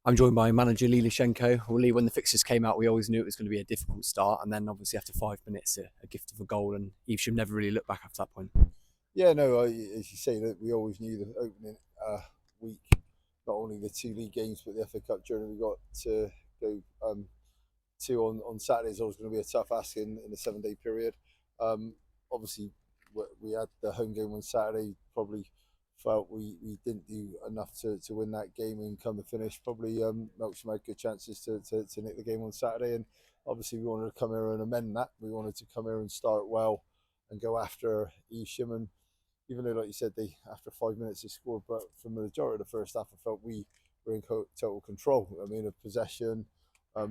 I'm joined by manager Lee Lashenko. Well, Lee, when the fixtures came out, we always knew it was going to be a difficult start, and then obviously after 5 minutes, a gift of a goal, and Evesham never really looked back after that point. Yeah, no, as you say, that we always knew the opening week, not only the two league games but the FA Cup journey we got to go to on Saturdays, always going to be a tough ask in a 7 day period. Obviously, we had the home game on Saturday. Probably felt we didn't do enough to win that game and come to finish. Probably Melksham had good chances to nick the game on Saturday, and obviously we wanted to come here and amend that. We wanted to come here and start well and go after Evesham. And even though, like you said, they after 5 minutes they scored, but from the majority of the first half, I felt we were in total control. I mean, of possession,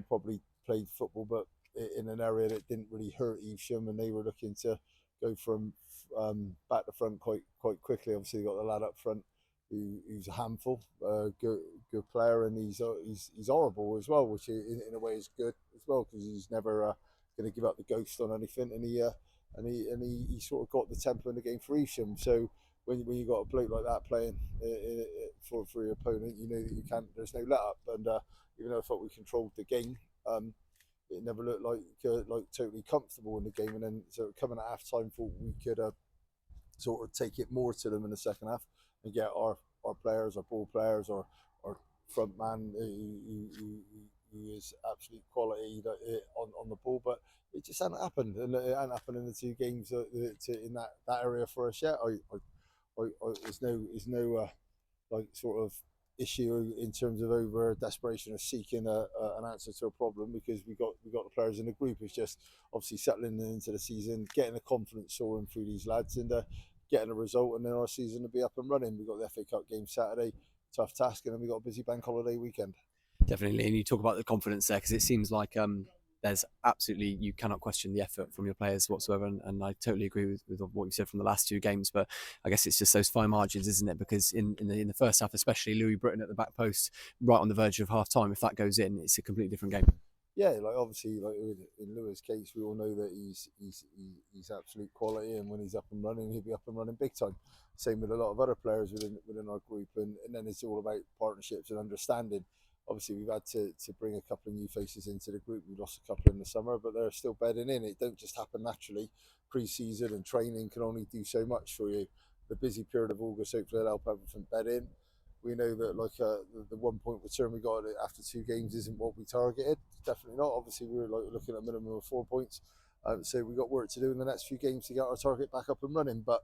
probably played football, but in an area that didn't really hurt Evesham, and they were looking to go from back to front quite quickly. Obviously, they got the lad up front who's a handful, good player, and he's horrible as well, which in a way is good as well because he's never going to give up the ghost on anything, and he sort of got the tempo in the game for Evesham. So when you got a bloke like that playing for your opponent, you know that you can't. There's no let up, and even though I thought we controlled the game, it never looked like totally comfortable in the game. And then so coming at half time, thought we could sort of take it more to them in the second half and get our players, our ball players, our front man who is absolute quality on the ball, but it just hadn't happened, and it hadn't happened in the two games in that area for us yet. There's no like sort of issue in terms of over desperation of seeking an answer to a problem because we got the players in the group. It's just obviously settling into the season, getting the confidence soaring through these lads, and getting a result, and then our season will be up and running. We got the FA Cup game Saturday, tough task, and then we got a busy bank holiday weekend. Definitely, and you talk about the confidence there because it seems like there's absolutely you cannot question the effort from your players whatsoever, and I totally agree with what you said from the last two games. But I guess it's just those fine margins, isn't it? Because in the first half, especially Louis Britton at the back post, right on the verge of half time, if that goes in, it's a completely different game. Yeah, like obviously, like in Lewis' case, we all know that he's absolute quality, and when he's up and running, he'll be up and running big time. Same with a lot of other players within our group, and then it's all about partnerships and understanding. Obviously, we've had to bring a couple of new faces into the group. We lost a couple in the summer, but they're still bedding in. It don't just happen naturally. Pre-season and training can only do so much for you. The busy period of August hopefully will help everything bed in. We know that like the 1 point return we got after two games isn't what we targeted. Definitely not. Obviously, we were like looking at a minimum of 4 points. So we got work to do in the next few games to get our target back up and running. But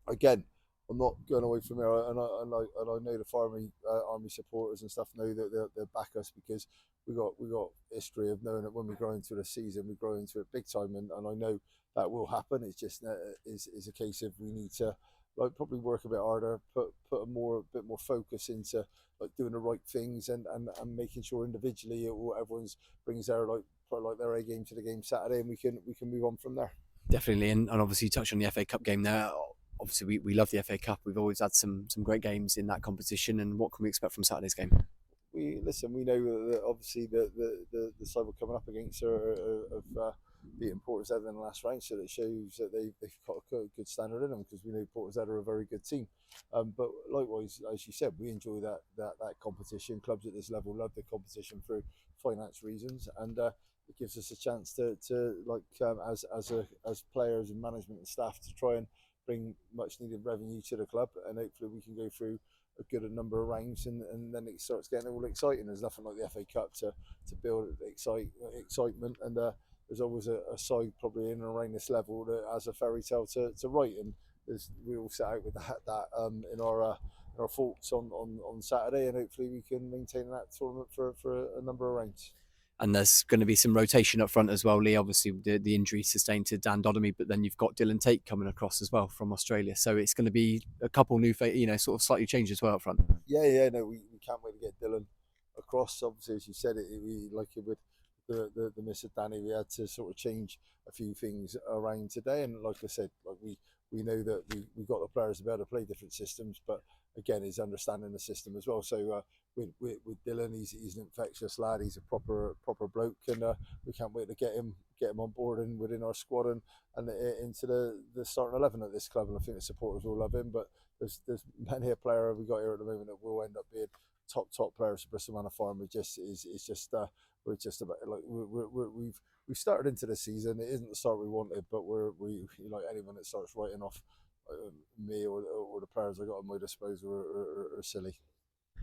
again, I'm not going away from here, and I know the army supporters and stuff know that they'll back us because we got history of knowing that when we grow into the season, we grow into it big time, and I know that will happen. It's just is a case of we need to like probably work a bit harder, put a bit more focus into like doing the right things and making sure individually everyone's brings their like their A game to the game Saturday, and we can move on from there. Definitely, and obviously you touched on the FA Cup game there. Obviously, we love the FA Cup. We've always had some great games in that competition. And what can we expect from Saturday's game? We listen. We know that obviously the side we're coming up against of beating Portishead in the last round, so that shows that they've got a good standard in them because we know Portishead are a very good team. But likewise, as you said, we enjoy that competition. Clubs at this level love the competition for finance reasons, and it gives us a chance to like as players and management and staff to try and bring much needed revenue to the club, and hopefully we can go through a good number of rounds, and then it starts getting all exciting. There's nothing like the FA Cup to build excitement, and there's always a side probably in and around this level that has a fairy tale to write, and we all set out with in our thoughts on Saturday, and hopefully we can maintain that tournament for a number of rounds. And there's going to be some rotation up front as well, Lee. Obviously, the injury sustained to Dan Dodomy, but then you've got Dylan Tate coming across as well from Australia. So it's going to be a couple new, sort of slightly changed as well up front. Yeah, no, we can't wait to get Dylan across. Obviously, as you said, we like it with the miss of Danny, we had to sort of change a few things around today. And like I said, like we know that we got the players to be able to play different systems, but again, he's understanding the system as well. So with Dylan, he's an infectious lad. He's a proper bloke, and we can't wait to get him on board and within our squad and into the starting 11 at this club. And I think the supporters will love him. But there's many a player we got here at the moment that will end up being top players for Bristol Manor Farm. It just is just we're just about like we've started into the season. It isn't the start we wanted, but we like anyone that starts writing off me or the players I got at my disposal are silly.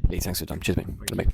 Lee, thanks for your time. Cheers, mate.